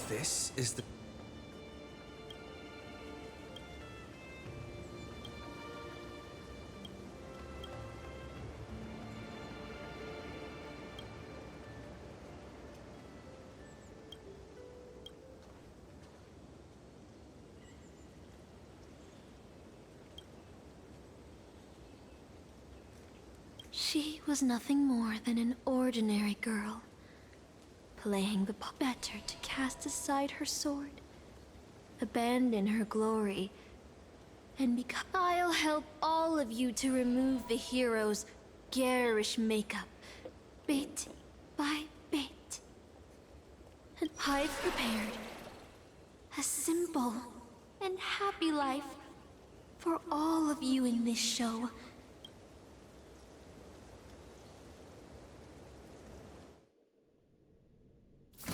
This is the... She was nothing more than an ordinary girl, playing the better to cast aside her sword, abandon her glory, and become. I'll help all of you to remove the hero's garish makeup, bit by bit. And I've prepared a simple and happy life for all of you in this show.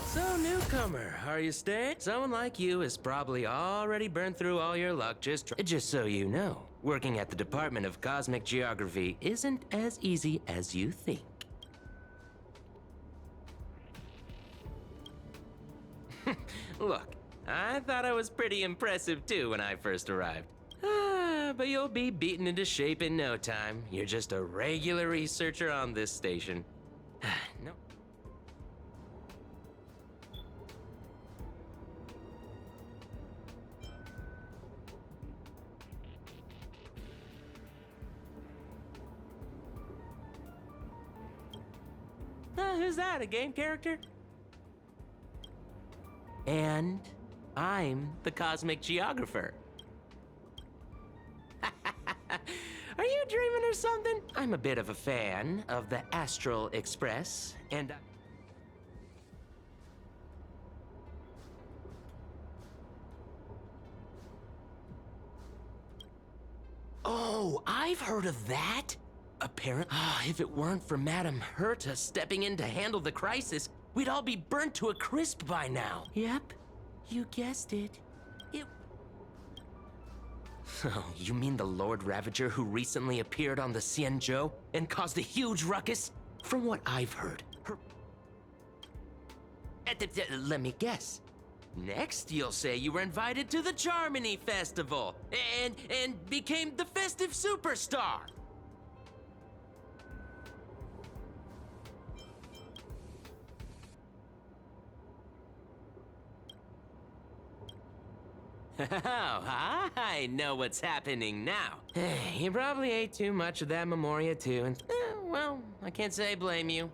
So, newcomer, are you staying? Someone like you has probably already burned through all your luck just so you know. Working at the Department of Cosmic Geography isn't as easy as you think. Look, I thought I was pretty impressive too when I first arrived. But you'll be beaten into shape in no time. You're just a regular researcher on this station. No. Who's that, a game character? And I'm the Cosmic Geographer. Are you dreaming or something? I'm a bit of a fan of the Astral Express, and Oh, I've heard of that. Apparently, if it weren't for Madame Herta stepping in to handle the crisis, we'd all be burnt to a crisp by now. Yep, you guessed it. Oh, you mean the Lord Ravager who recently appeared on the Xianzhou and caused a huge ruckus? From what I've heard, her... Let me guess. Next, you'll say you were invited to the Charmony Festival and became the festive superstar. Oh, I know what's happening now. You probably ate too much of that Memoria too, and, well, I can't say I blame you.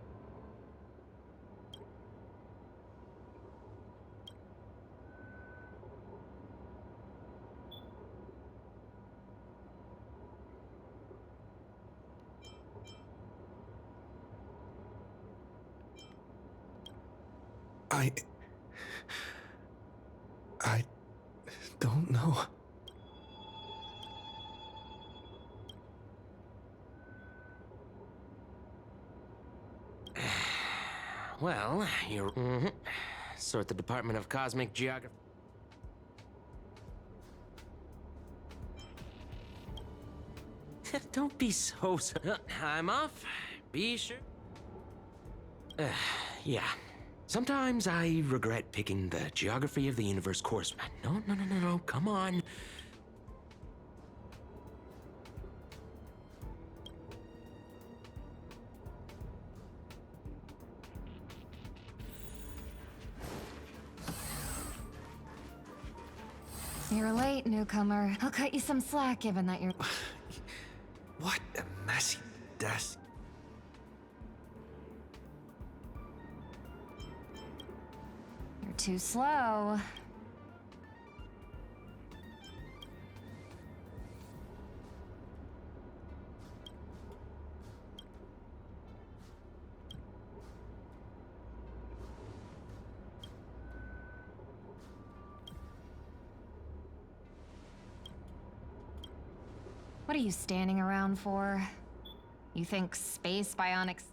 I don't know. Well, you're... Sort the Department of Cosmic Geography. Don't be so... I'm off. Be sure... yeah. Sometimes I regret picking the Geography of the Universe course. No, come on. You're late, newcomer. I'll cut you some slack given that you're... What a messy desk. You're too slow. What are you standing around for? You think space bionics...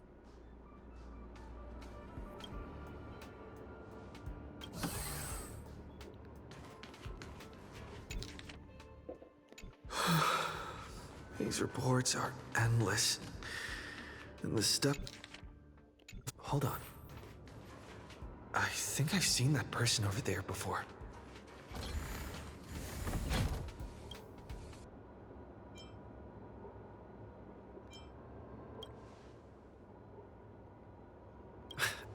These reports are endless. And the stuff... Hold on. I think I've seen that person over there before.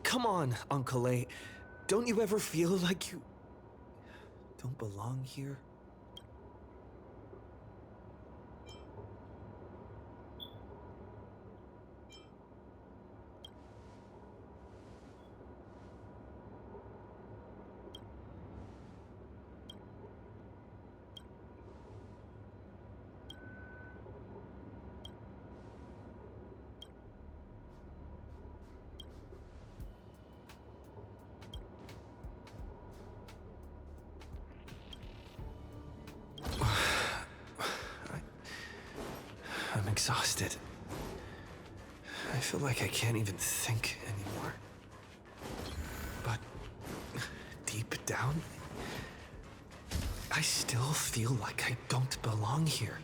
Come on, Uncle A. Don't you ever feel like you don't belong here? I'm exhausted. I feel like I can't even think anymore. But deep down, I still feel like I don't belong here.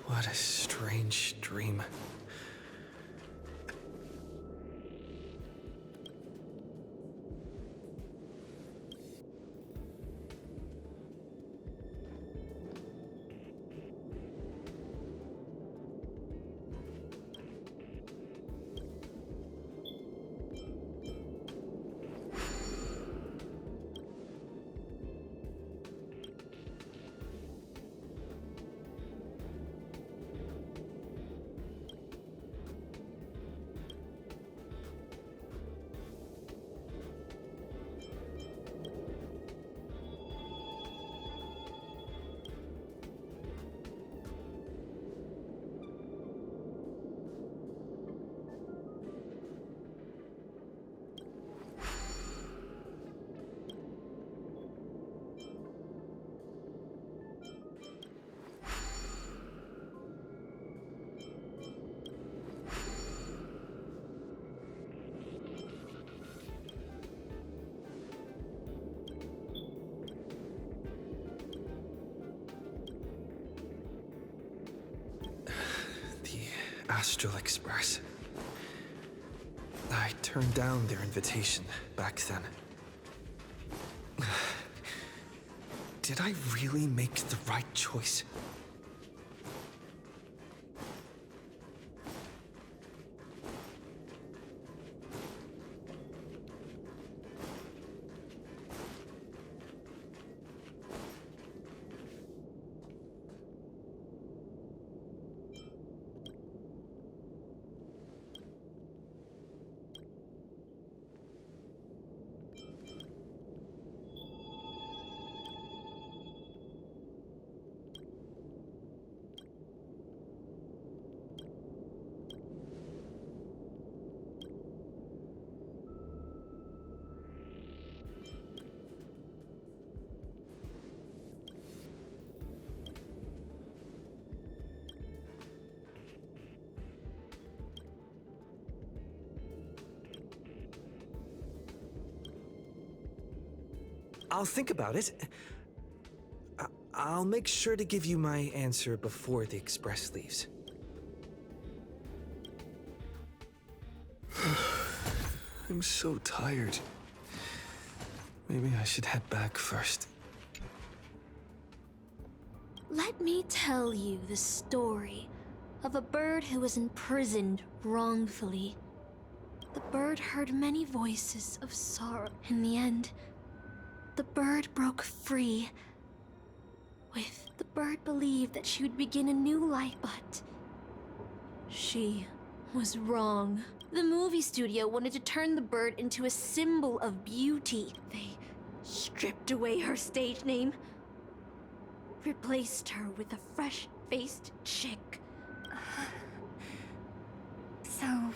What a strange dream. Astral Express. I turned down their invitation back then. Did I really make the right choice? I'll think about it. I'll make sure to give you my answer before the express leaves. I'm so tired. Maybe I should head back first. Let me tell you the story of a bird who was imprisoned wrongfully. The bird heard many voices of sorrow. In the end, the bird broke free. The bird believed that she would begin a new life, but she was wrong. The movie studio wanted to turn the bird into a symbol of beauty. They stripped away her stage name, replaced her with a fresh-faced chick. So,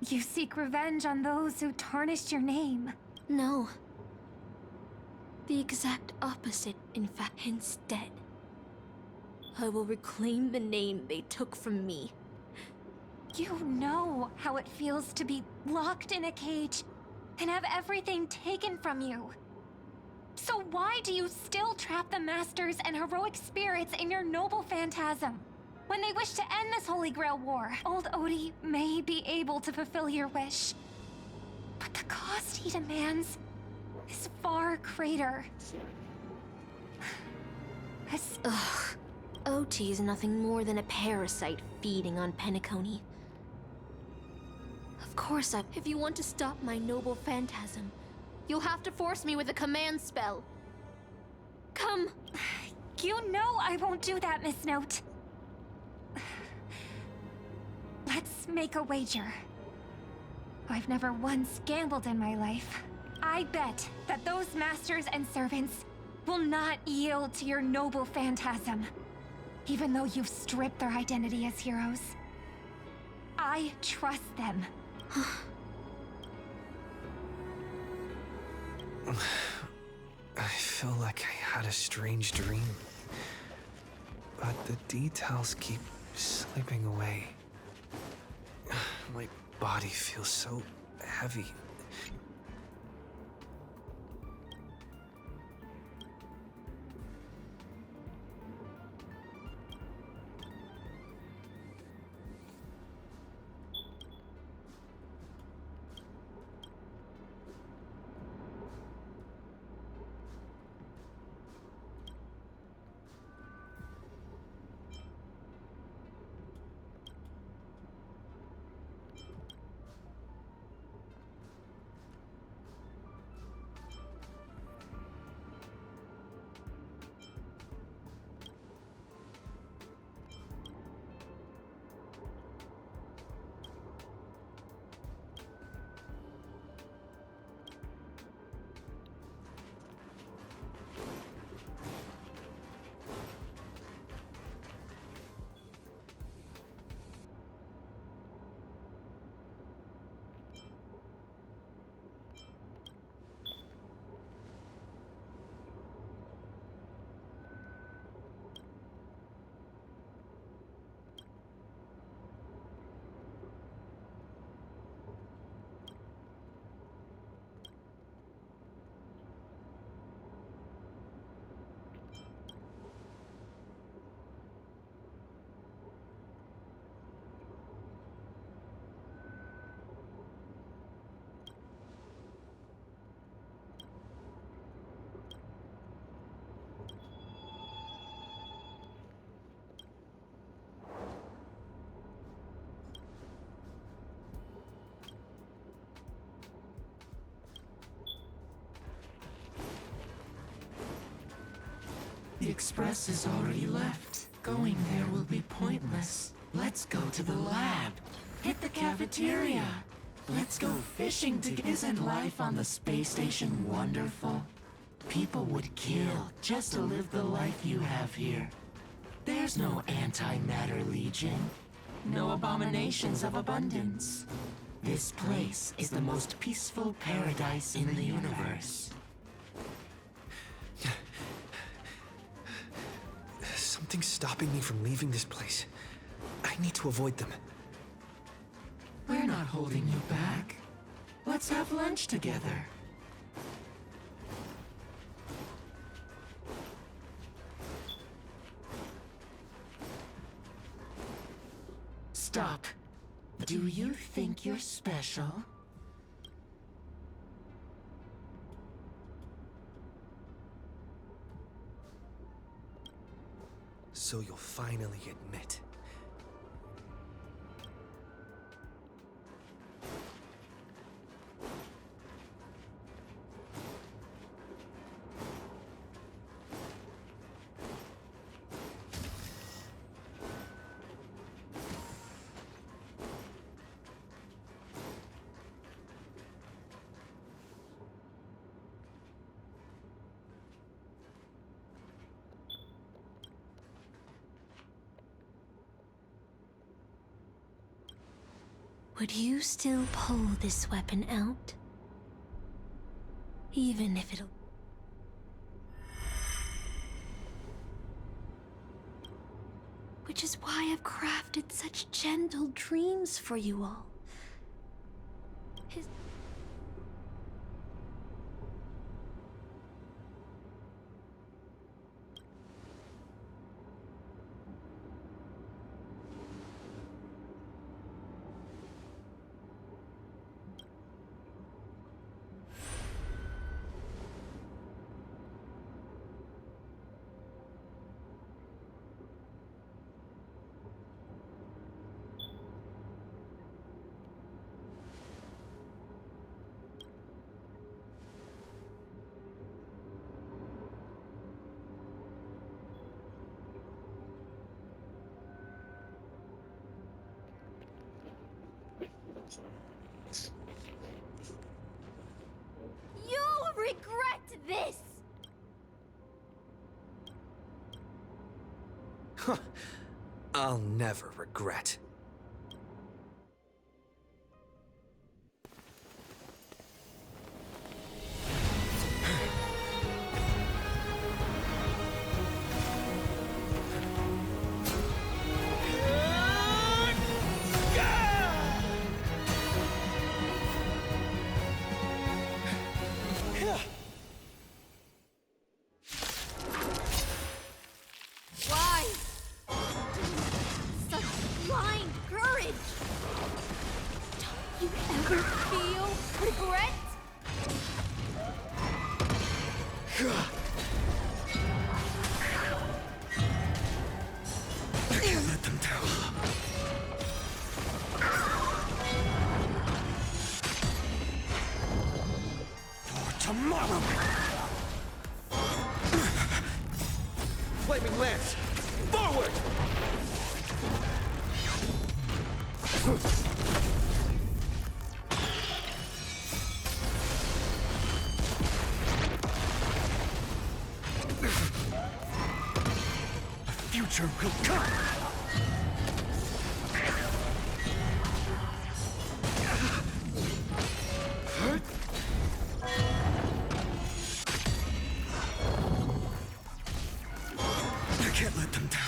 You seek revenge on those who tarnished your name. No. The exact opposite, in fact. Instead, I will reclaim the name they took from me. You know how it feels to be locked in a cage and have everything taken from you. So why do you still trap the Masters and heroic spirits in your noble phantasm? When they wish to end this Holy Grail war, old Odie may be able to fulfill your wish. But the cost he demands is far greater. Ugh. OT is nothing more than a parasite feeding on Penacony. Of course, if you want to stop my noble phantasm, you'll have to force me with a command spell. Come! You know I won't do that, Miss Note. Let's make a wager. I've never once gambled in my life. I bet that those masters and servants will not yield to your noble phantasm, even though you've stripped their identity as heroes. I trust them. I feel like I had a strange dream, but the details keep slipping away. My body feels so heavy. The express has already left. Going there will be pointless. Let's go to the lab. Hit the cafeteria. Let's go fishing together. Isn't life on the space station wonderful? People would kill just to live the life you have here. There's no antimatter legion. No abominations of abundance. This place is the most peaceful paradise in the universe. Something's stopping me from leaving this place. I need to avoid them. We're not holding you back. Let's have lunch together. Stop. Do you think you're special? So you'll finally admit. Would you still pull this weapon out? Even if it'll... Which is why I've crafted such gentle dreams for you all. You'll regret this! I'll never regret. Why? Such blind courage! Don't you ever feel regret? I can't let them down. For tomorrow! Flaming Lance! Forward! A future will come! I can't let them down.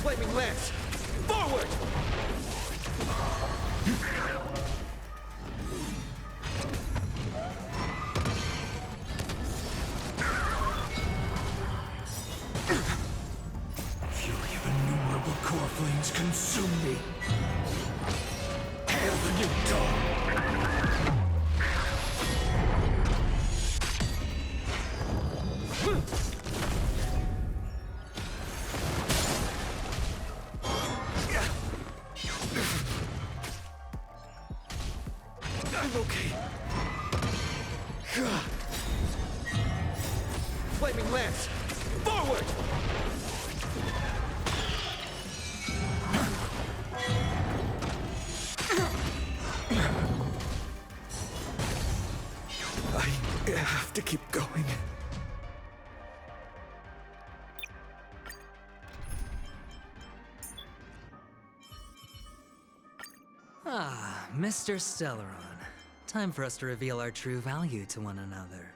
Flaming Lance! Forward! Fury of innumerable core flames consume me. Hail the new dawn! I'm okay. Flaming Lance! Forward! I have to keep going. Ah, Mr. Stellaron. Time for us to reveal our true value to one another.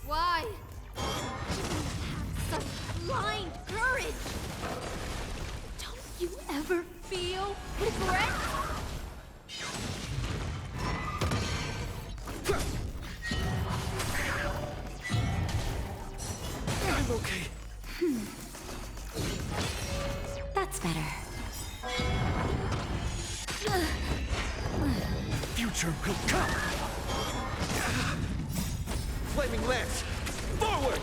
Why? You have such blind courage! Don't you ever feel regret? I'm okay. That's better. Future will come. Flaming Lance! Forward!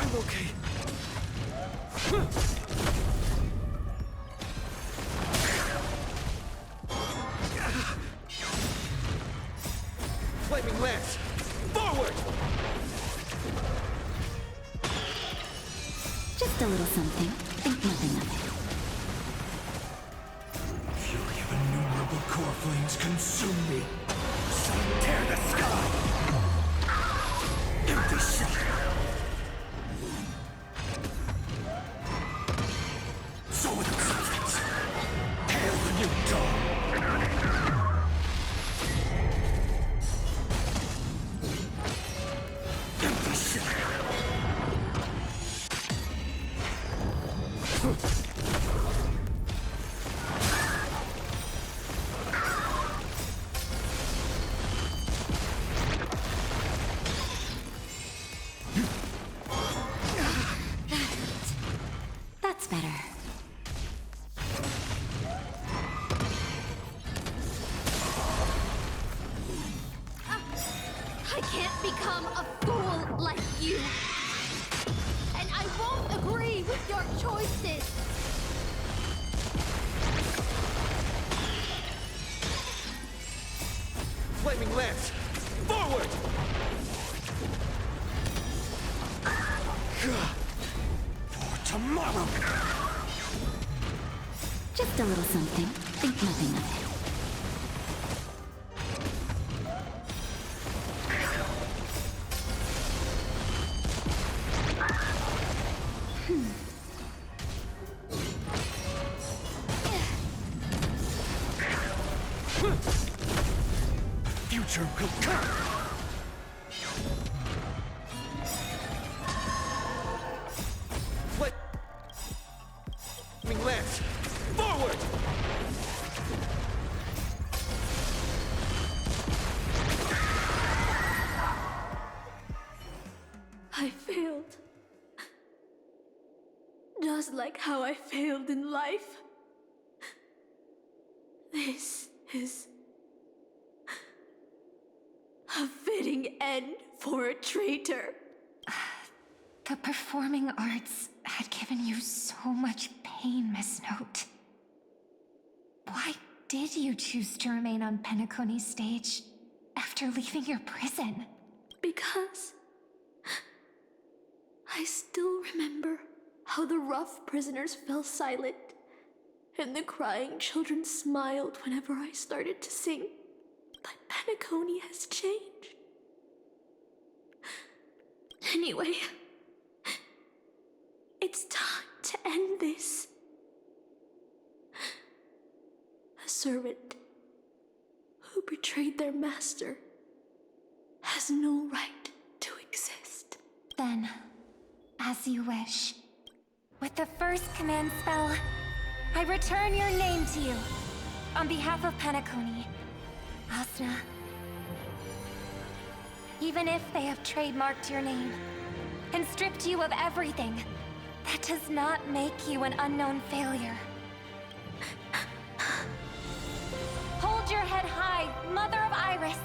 I'm okay. Flaming lance! Forward! Just a little something. Think nothing of it. Fury of innumerable core flames consume me. Sun tear the sky! Empty shell! So with substance. Hail the new dawn! Empty shell! That's better. I can't become a fool like you. And I won't agree with your choices. Flaming lance! Forward! For tomorrow! Just a little something. Think nothing of it. Future will come! Flaming lance! Forward! I failed. Just like how I failed in life. This is a fitting end for a traitor. The performing arts had given you so much pain, Miss Note. Why did you choose to remain on Penacony's stage after leaving your prison? Because I still remember how the rough prisoners fell silent and the crying children smiled whenever I started to sing. But Penacony has changed. Anyway, it's time to end this. A servant who betrayed their master has no right to exist. Then, as you wish. With the first command spell, I return your name to you. On behalf of Penacony, Asuna. Even if they have trademarked your name and stripped you of everything, that does not make you an unknown failure. Hold your head high, Mother of Iris.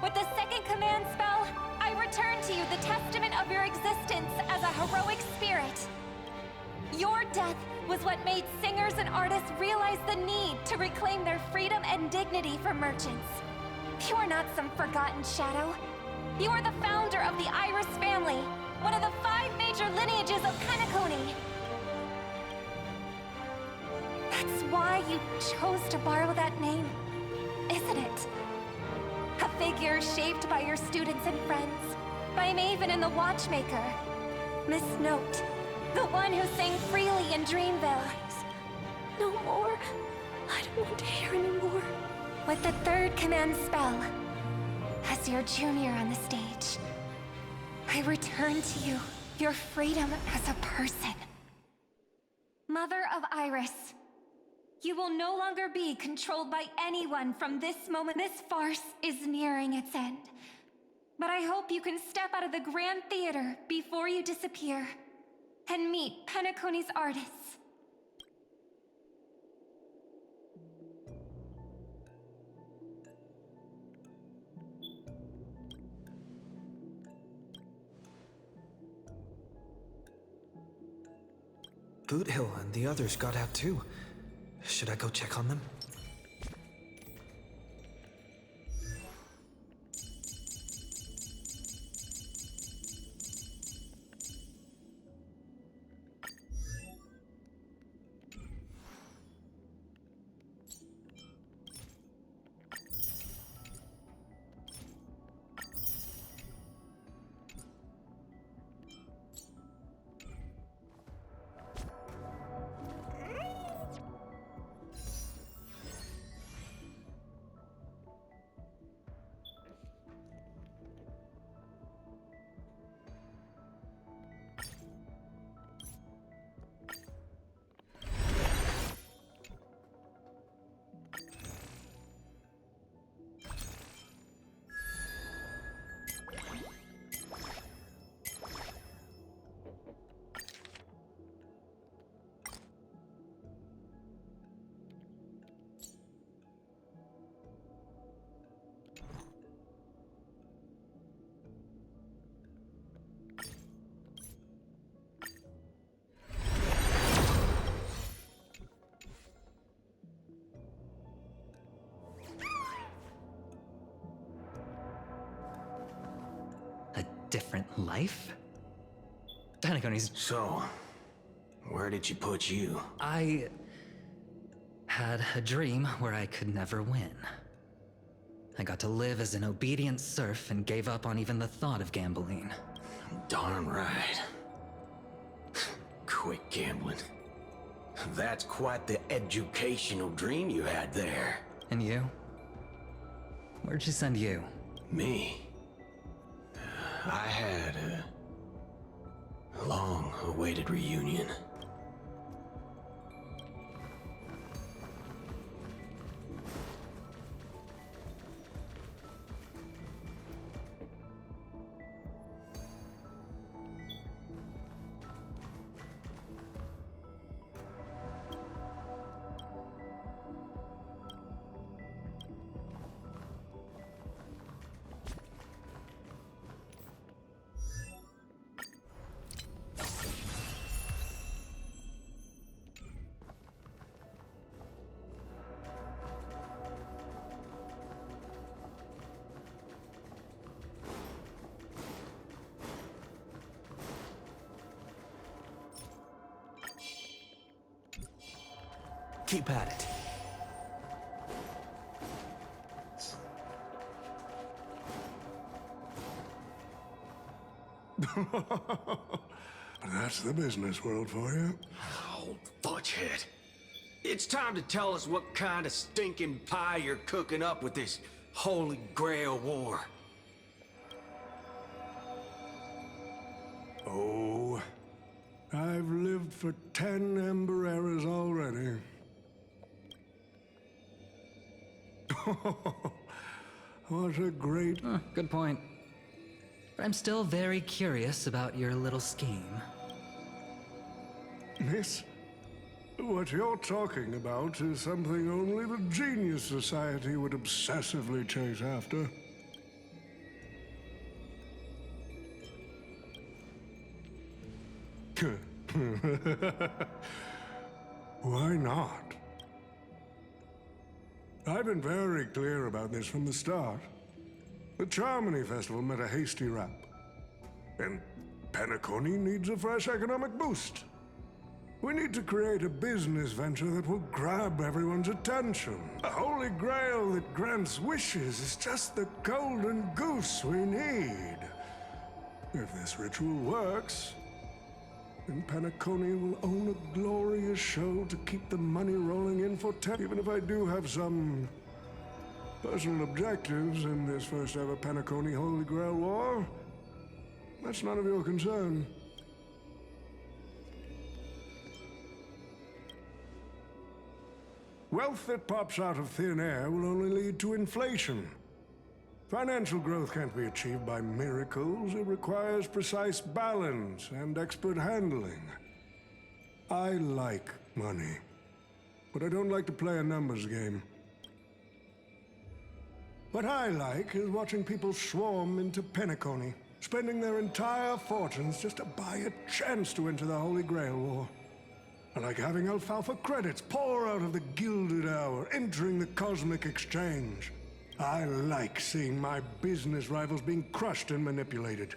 With the second command spell, I return to you the testament of your existence as a heroic spirit. Your death was what made singers and artists realize the need to reclaim their freedom and dignity for merchants. You are not some forgotten shadow. You are the founder of the Iris family, one of the 5 major lineages of Penacony. That's why you chose to borrow that name, isn't it? A figure shaped by your students and friends, by Maven and the Watchmaker, Miss Note, the one who sang freely in Dreamville. No more. I don't want to hear anymore. With the third command spell, as your junior on the stage, I return to you your freedom as a person. Mother of Iris, you will no longer be controlled by anyone from this moment. This farce is nearing its end. But I hope you can step out of the Grand Theater before you disappear and meet Penacony's artists. Boot Hill and the others got out too. Should I go check on them? A different life? Penacony's... So, where did she put you? I had a dream where I could never win. I got to live as an obedient serf and gave up on even the thought of gambling. Darn right. Quit gambling. That's quite the educational dream you had there. And you? Where'd she send you? Me? I had a long-awaited reunion. Keep at it. That's the business world for you. Oh, fudgehead. It's time to tell us what kind of stinking pie you're cooking up with this Holy Grail war. Oh, I've lived for 10 Ember Eras already. What a great... Good point. But I'm still very curious about your little scheme. Miss, what you're talking about is something only the Genius Society would obsessively chase after. Why not? I've been very clear about this from the start. The Charmony Festival met a hasty rap. And Penacony needs a fresh economic boost. We need to create a business venture that will grab everyone's attention. A holy grail that grants wishes is just the golden goose we need. If this ritual works, then Penacony will own a glorious show to keep the money rolling in for 10. Even if I do have some personal objectives in this first ever Penacony Holy Grail War, that's none of your concern. Wealth that pops out of thin air will only lead to inflation. Financial growth can't be achieved by miracles. It requires precise balance and expert handling. I like money, but I don't like to play a numbers game. What I like is watching people swarm into Penacony, spending their entire fortunes just to buy a chance to enter the Holy Grail War. I like having alfalfa credits pour out of the gilded hour, entering the cosmic exchange. I like seeing my business rivals being crushed and manipulated,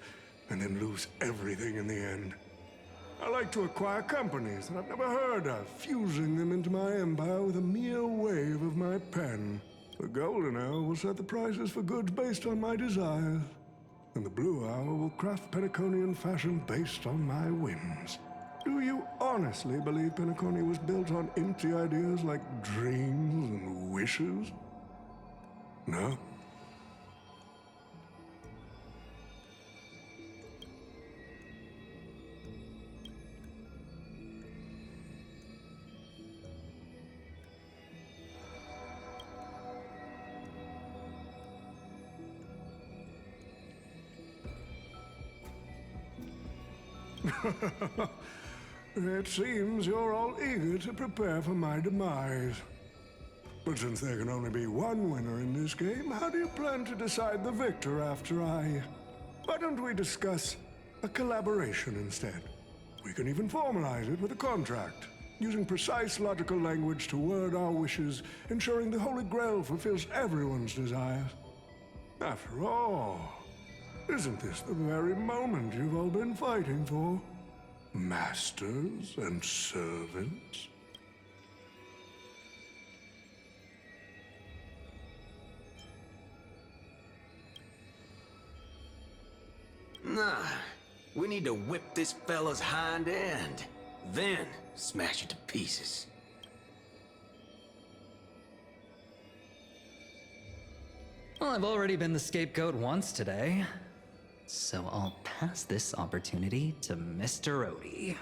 and then lose everything in the end. I like to acquire companies that I've never heard of, fusing them into my empire with a mere wave of my pen. The golden hour will set the prices for goods based on my desires, and the blue hour will craft Penaconian fashion based on my whims. Do you honestly believe Penacony was built on empty ideas like dreams and wishes? No? It seems you're all eager to prepare for my demise. But since there can only be one winner in this game, how do you plan to decide the victor after I... Why don't we discuss a collaboration instead? We can even formalize it with a contract, using precise logical language to word our wishes, ensuring the Holy Grail fulfills everyone's desires. After all, isn't this the very moment you've all been fighting for? Masters and servants? Nah, we need to whip this fella's hind end, then smash it to pieces. Well, I've already been the scapegoat once today, so I'll pass this opportunity to Mr. Odie.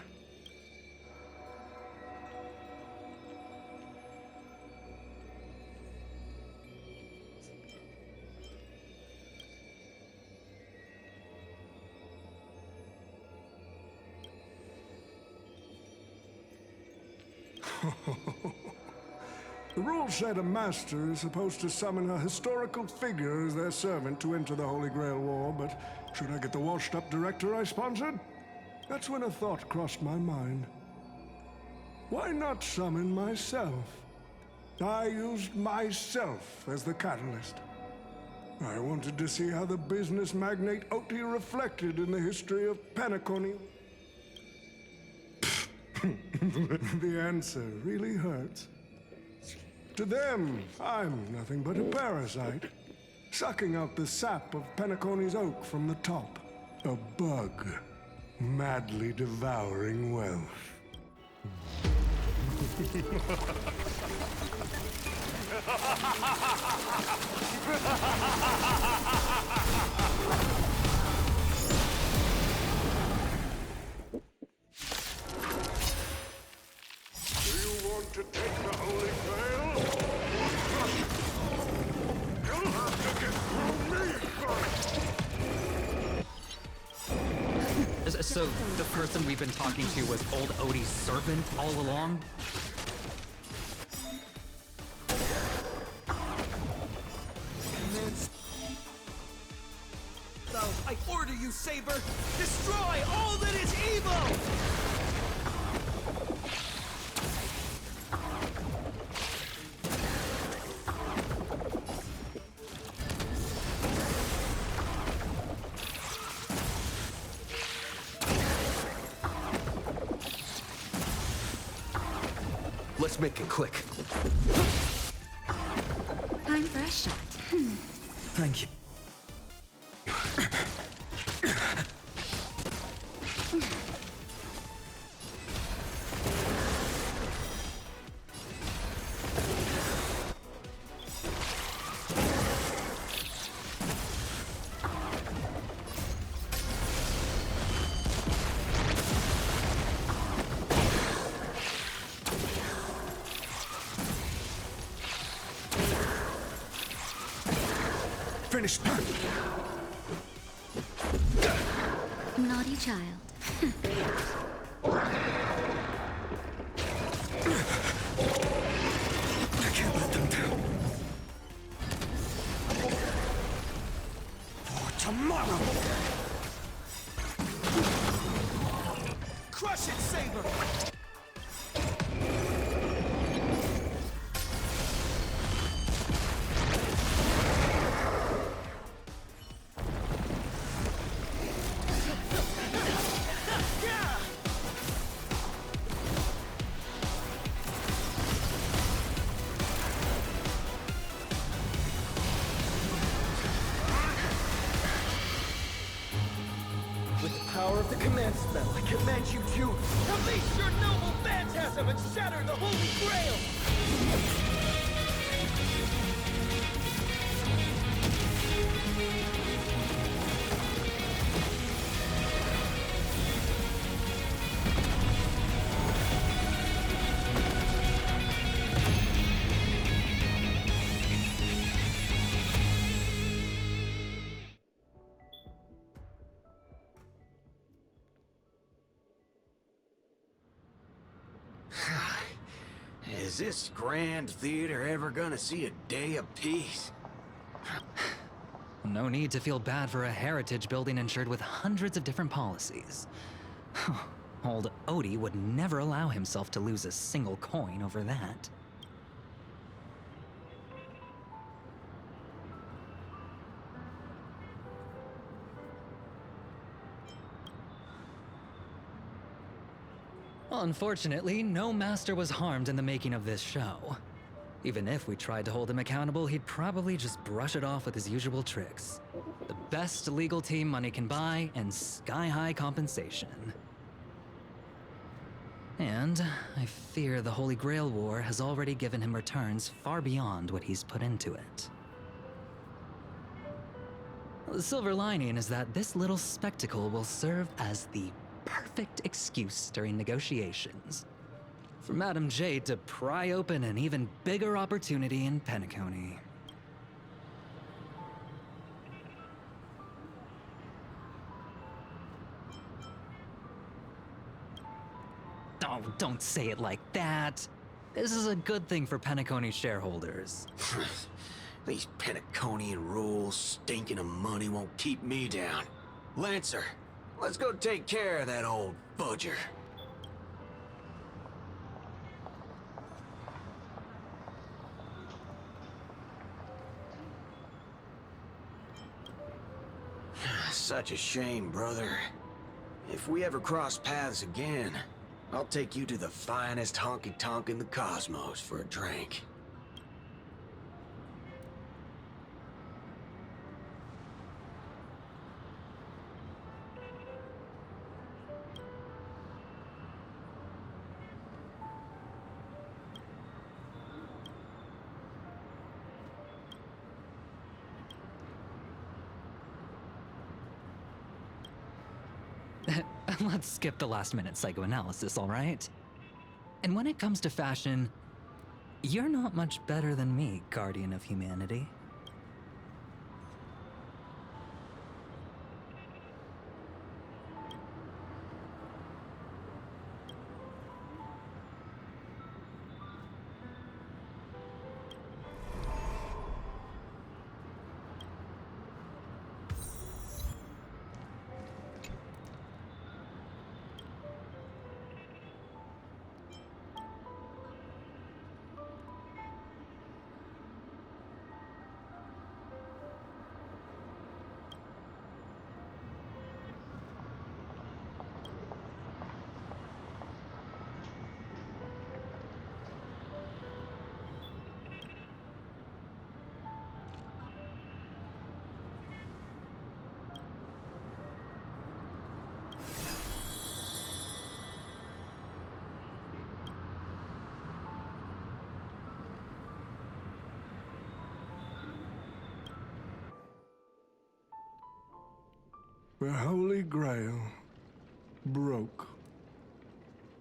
The rules said a master is supposed to summon a historical figure as their servant to enter the Holy Grail War, but should I get the washed-up director I sponsored? That's when a thought crossed my mind. Why not summon myself? I used myself as the catalyst. I wanted to see how the business magnate Oti reflected in the history of Penacony. The answer really hurts. To them, I'm nothing but a parasite, sucking out the sap of Penacony's oak from the top. A bug, madly devouring wealth. Do you want to take the Holy Grail? You'll have to get through me first! So, the person we've been talking to was old Odie's servant all along? I order you, Saber! Destroy all that is evil! Let's make it quick. Time for a shot. Thank you. Finish. Naughty child. I can't let them down. For tomorrow. Crush it, Saber! power of the command spell, I command you to release your noble phantasm and shatter the Holy Grail! Is this grand theater ever gonna see a day of peace? No need to feel bad for a heritage building insured with hundreds of different policies. Old Odie would never allow himself to lose a single coin over that. Unfortunately, no master was harmed in the making of this show. Even if we tried to hold him accountable, he'd probably just brush it off with his usual tricks. The best legal team money can buy, and sky-high compensation. And I fear the Holy Grail War has already given him returns far beyond what he's put into it. The silver lining is that this little spectacle will serve as the perfect excuse during negotiations for Madame Jade to pry open an even bigger opportunity in Penacony. Oh, don't say it like that. This is a good thing for Penacony shareholders. These Penaconian rules, stinking of money won't keep me down. Lancer, let's go take care of that old budger. Such a shame, brother. If we ever cross paths again, I'll take you to the finest honky-tonk in the cosmos for a drink. Let's skip the last-minute psychoanalysis, all right? And when it comes to fashion, you're not much better than me, Guardian of Humanity. The Holy Grail broke.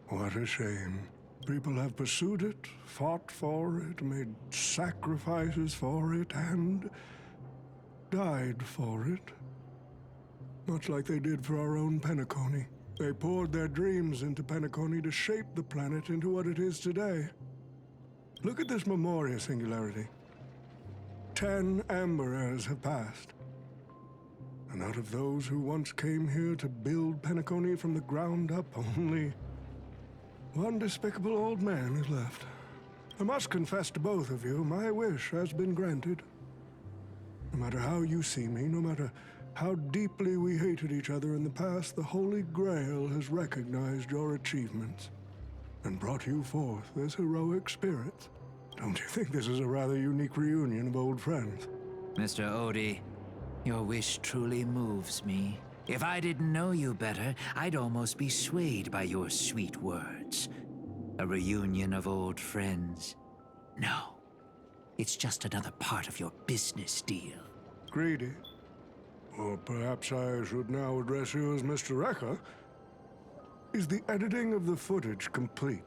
What a shame. People have pursued it, fought for it, made sacrifices for it, and died for it. Much like they did for our own Penacony. They poured their dreams into Penacony to shape the planet into what it is today. Look at this Memoria singularity. 10 Amber Heirs have passed. And out of those who once came here to build Penacony from the ground up, only one despicable old man is left. I must confess to both of you, my wish has been granted. No matter how you see me, no matter how deeply we hated each other in the past, the Holy Grail has recognized your achievements and brought you forth as heroic spirits. Don't you think this is a rather unique reunion of old friends? Mr. Odie, your wish truly moves me. If I didn't know you better, I'd almost be swayed by your sweet words. A reunion of old friends. No. It's just another part of your business deal. Greedy. Or perhaps I should now address you as Mr. Wrecker. Is the editing of the footage complete?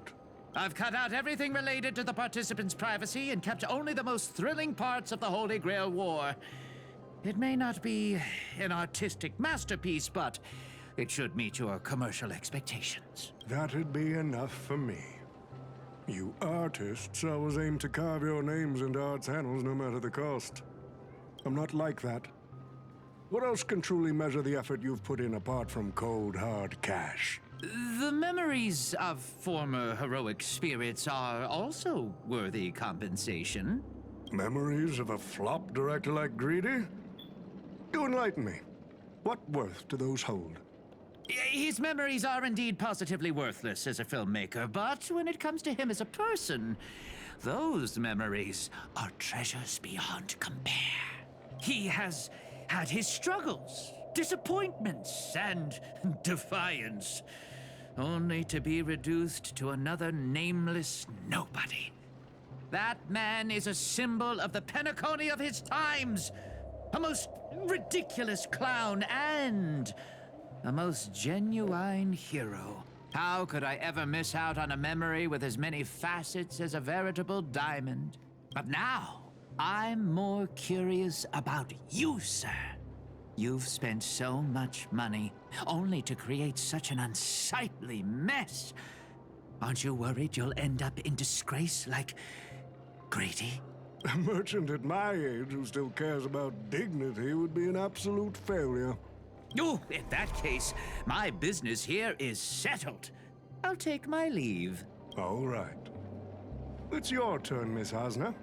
I've cut out everything related to the participants' privacy and kept only the most thrilling parts of the Holy Grail War. It may not be an artistic masterpiece, but it should meet your commercial expectations. That'd be enough for me. You artists always aim to carve your names into art's annals no matter the cost. I'm not like that. What else can truly measure the effort you've put in apart from cold, hard cash? The memories of former heroic spirits are also worthy compensation. Memories of a flop director like Greedy? Do enlighten me. What worth do those hold? His memories are indeed positively worthless as a filmmaker, but when it comes to him as a person, those memories are treasures beyond compare. He has had his struggles, disappointments, and defiance, only to be reduced to another nameless nobody. That man is a symbol of the Penacony of his times, a most ridiculous clown and a most genuine hero. How could I ever miss out on a memory with as many facets as a veritable diamond? But now, I'm more curious about you, sir. You've spent so much money, only to create such an unsightly mess. Aren't you worried you'll end up in disgrace like Grady? A merchant at my age who still cares about dignity would be an absolute failure. Oh, in that case, my business here is settled. I'll take my leave. All right. It's your turn, Miss Osner.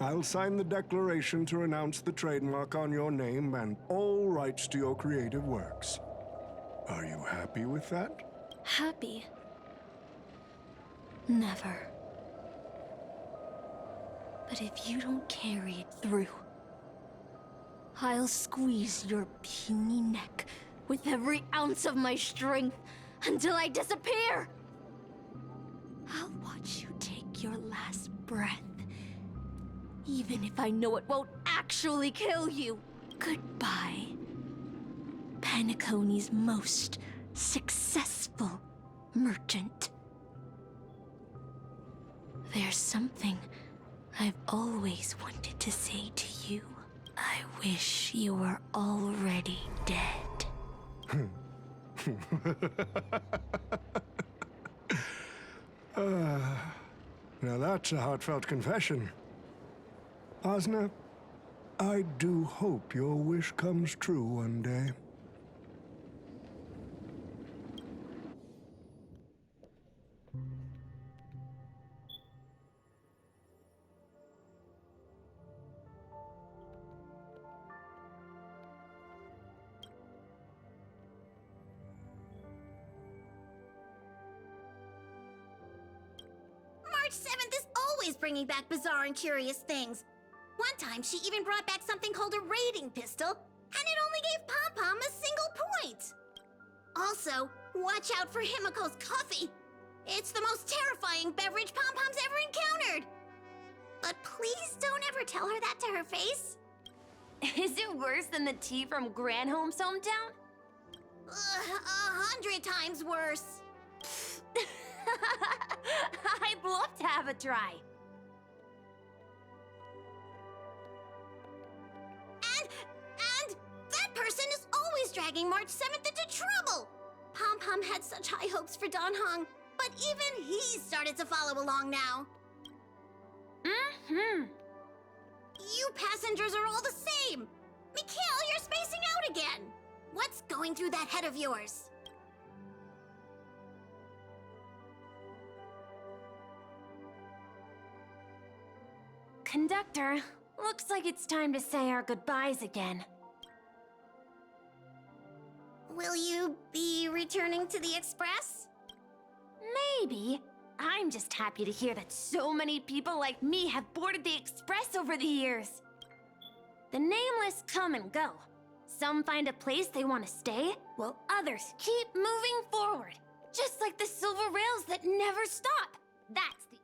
I'll sign the declaration to renounce the trademark on your name and all rights to your creative works. Are you happy with that? Happy? Never. But if you don't carry it through, I'll squeeze your puny neck with every ounce of my strength until I disappear. I'll watch you take your last breath, even if I know it won't actually kill you. Goodbye, Penacony's most successful merchant. There's something I've always wanted to say to you. I wish you were already dead. Now that's a heartfelt confession. Osner, I do hope your wish comes true one day. March 7th is always bringing back bizarre and curious things. One time, she even brought back something called a raiding pistol, and it only gave Pom-Pom a single point. Also, watch out for Himiko's coffee. It's the most terrifying beverage Pom-Pom's ever encountered. But please don't ever tell her that to her face. Is it worse than the tea from Granholm's hometown? 100 times worse. I'd love to have a try. And that person is always dragging March 7th into trouble. Pom-Pom had such high hopes for Don Hong, but even he started to follow along now. Mm-hmm. You passengers are all the same. Mikhail, you're spacing out again. What's going through that head of yours? Conductor, looks like it's time to say our goodbyes again. Will you be returning to the Express? Maybe. I'm just happy to hear that so many people like me have boarded the Express over the years. The nameless come and go. Some find a place they want to stay, while others keep moving forward. Just like the silver rails that never stop. That's the...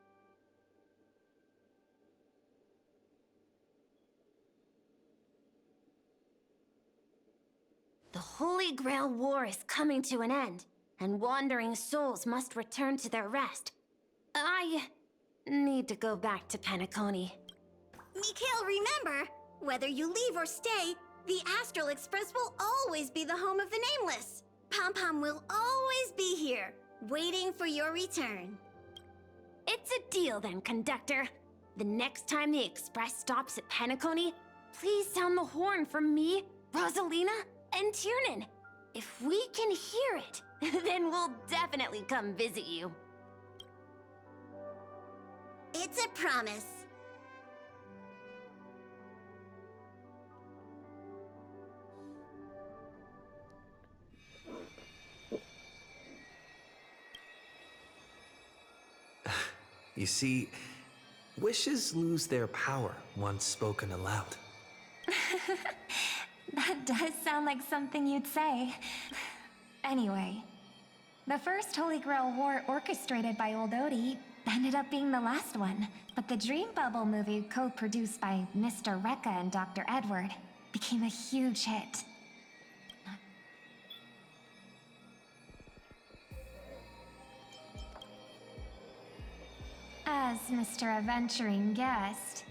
The Holy Grail War is coming to an end, and wandering souls must return to their rest. I need to go back to Penacony. Mikhail, remember, whether you leave or stay, the Astral Express will always be the home of the Nameless. Pom-Pom will always be here, waiting for your return. It's a deal then, conductor. The next time the express stops at Penacony, please sound the horn for me, Rosalina, and Tiernan. If we can hear it, then we'll definitely come visit you. It's a promise. You see, wishes lose their power once spoken aloud. That does sound like something you'd say. Anyway, the first Holy Grail War orchestrated by Old Odie ended up being the last one, but the Dream Bubble movie co-produced by Mr. Rekka and Dr. Edward became a huge hit. As Mr. Adventuring guessed,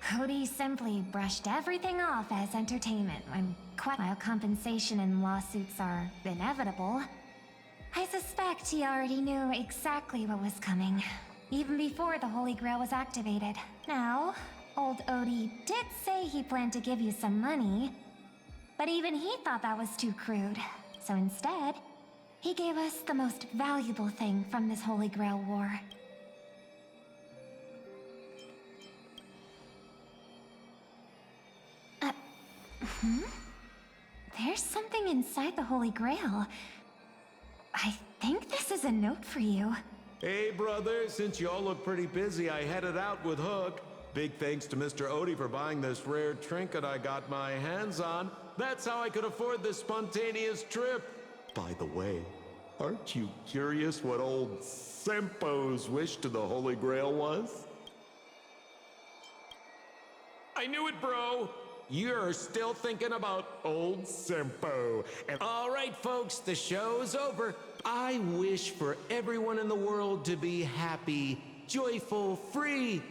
Odie simply brushed everything off as entertainment when while compensation and lawsuits are inevitable. I suspect he already knew exactly what was coming, even before the Holy Grail was activated. Now, old Odie did say he planned to give you some money, but even he thought that was too crude. So instead, he gave us the most valuable thing from this Holy Grail War. There's something inside the Holy Grail. I think this is a note for you. Hey, brother, since y'all look pretty busy, I headed out with Hook. Big thanks to Mr. Odie for buying this rare trinket I got my hands on. That's how I could afford this spontaneous trip. By the way, aren't you curious what old Sempo's wish to the Holy Grail was? I knew it, bro! You're still thinking about old Sempo. And all right, folks, the show's over. I wish for everyone in the world to be happy, joyful, free.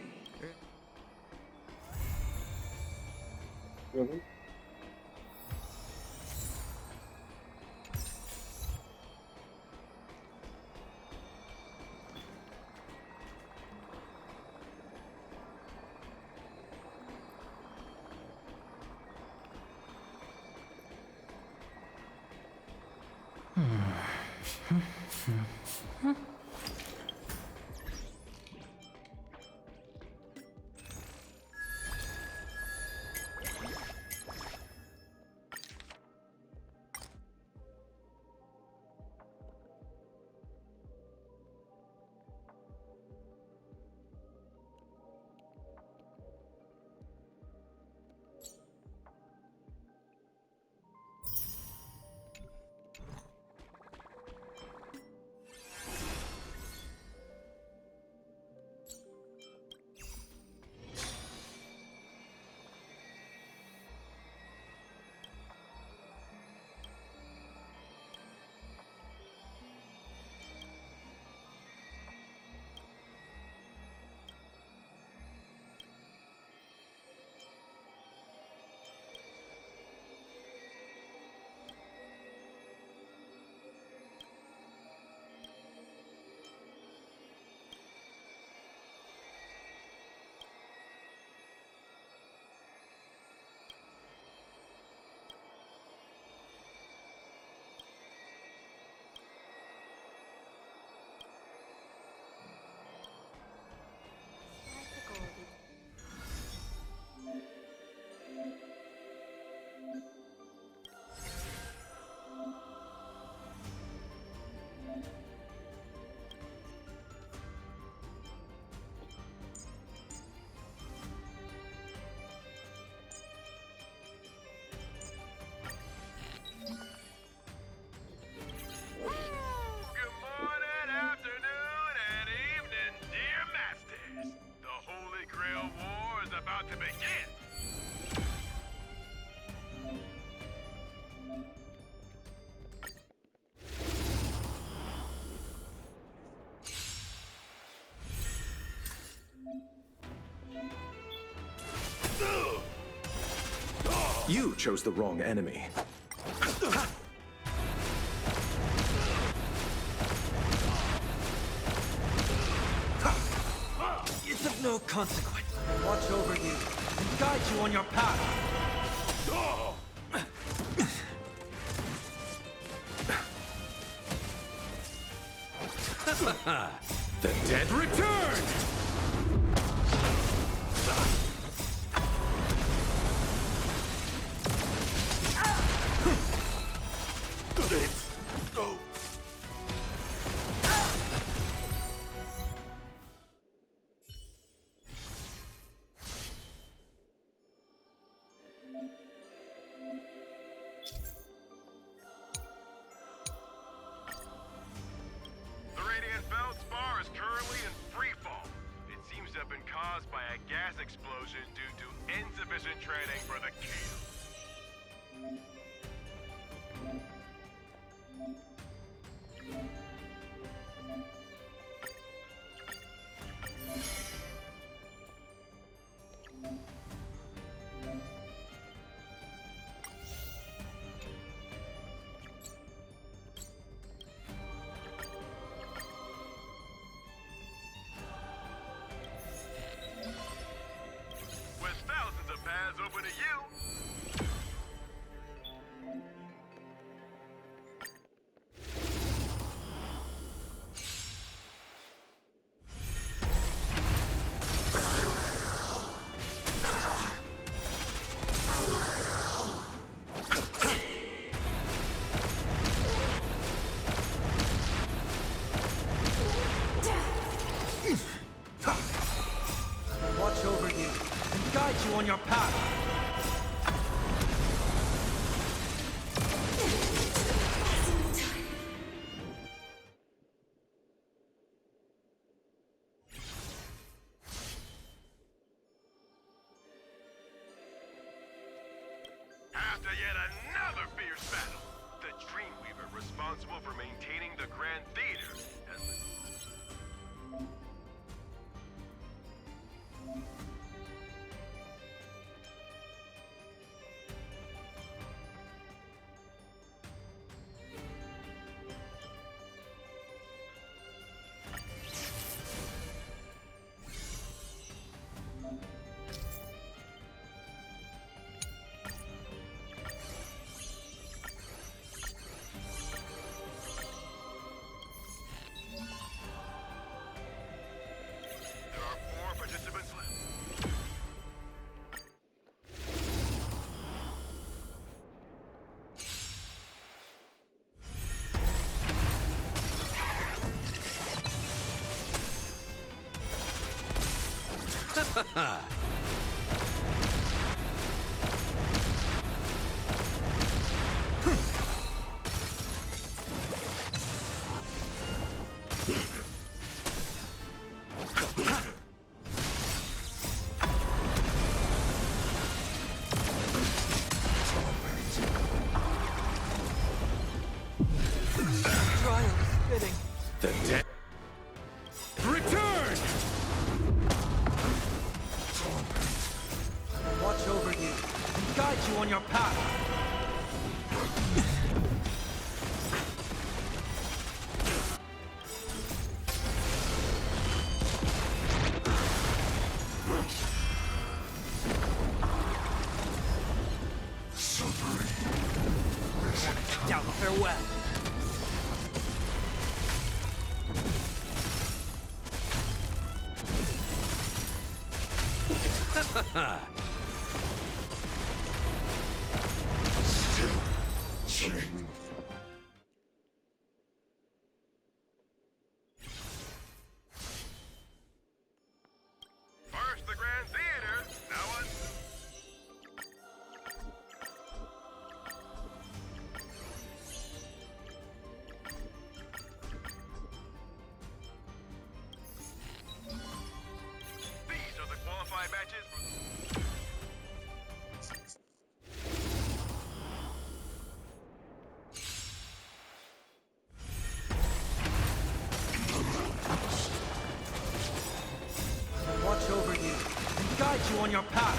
You chose the wrong enemy. It's of no consequence. Watch over you and guide you on your path. The dead return! The Radiant Feldspar is currently in freefall. It seems to have been caused by a gas explosion due to insufficient training for the kill. With thousands of paths open to you, Watch over you and guide you on your path. after yet another fierce battle, the Dreamweaver responsible for maintaining the Grand Theater has been... There are 4 participants left. Trial is fitting. The dead return! Watch over you and guide you on your path. Down, farewell. First the Grand Theater, now on... These are the qualified matches for... Watch over you and guide you on your path.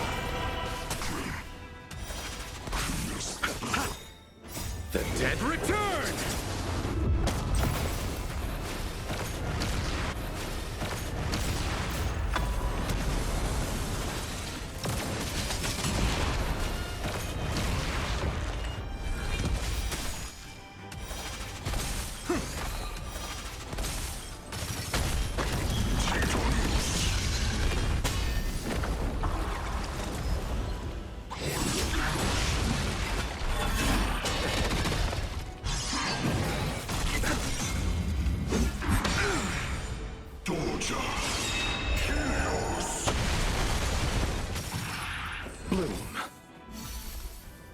Bloom.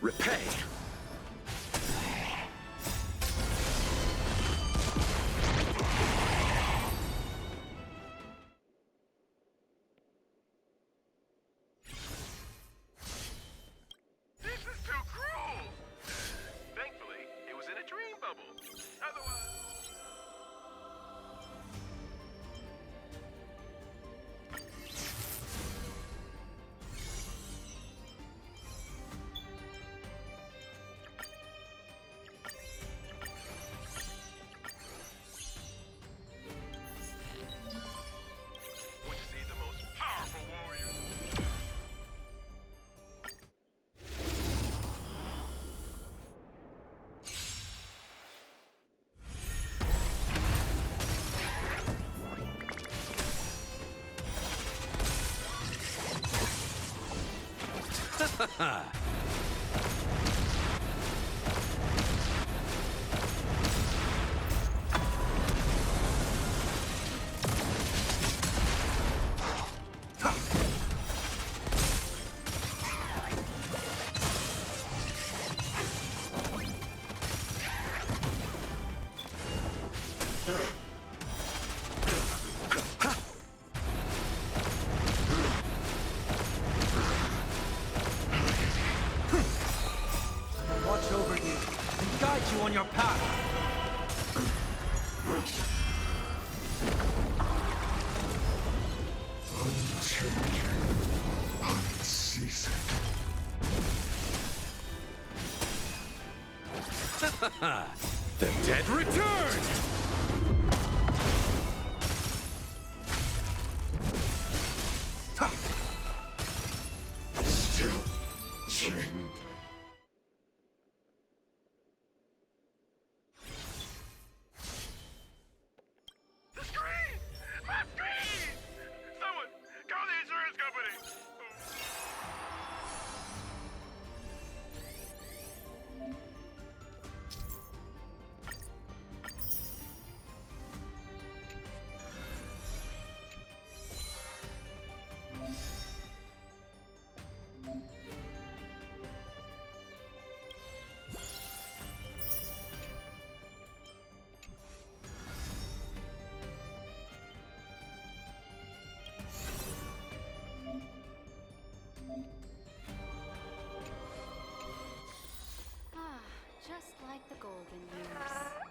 Repay. This is too cruel! Thankfully, it was in a dream bubble. Otherwise... Want to see the most powerful warrior? Watch over you and guide you on your path. The dead return! Still chained. The screen! My screen! Someone, call the insurance company! Just like the golden years.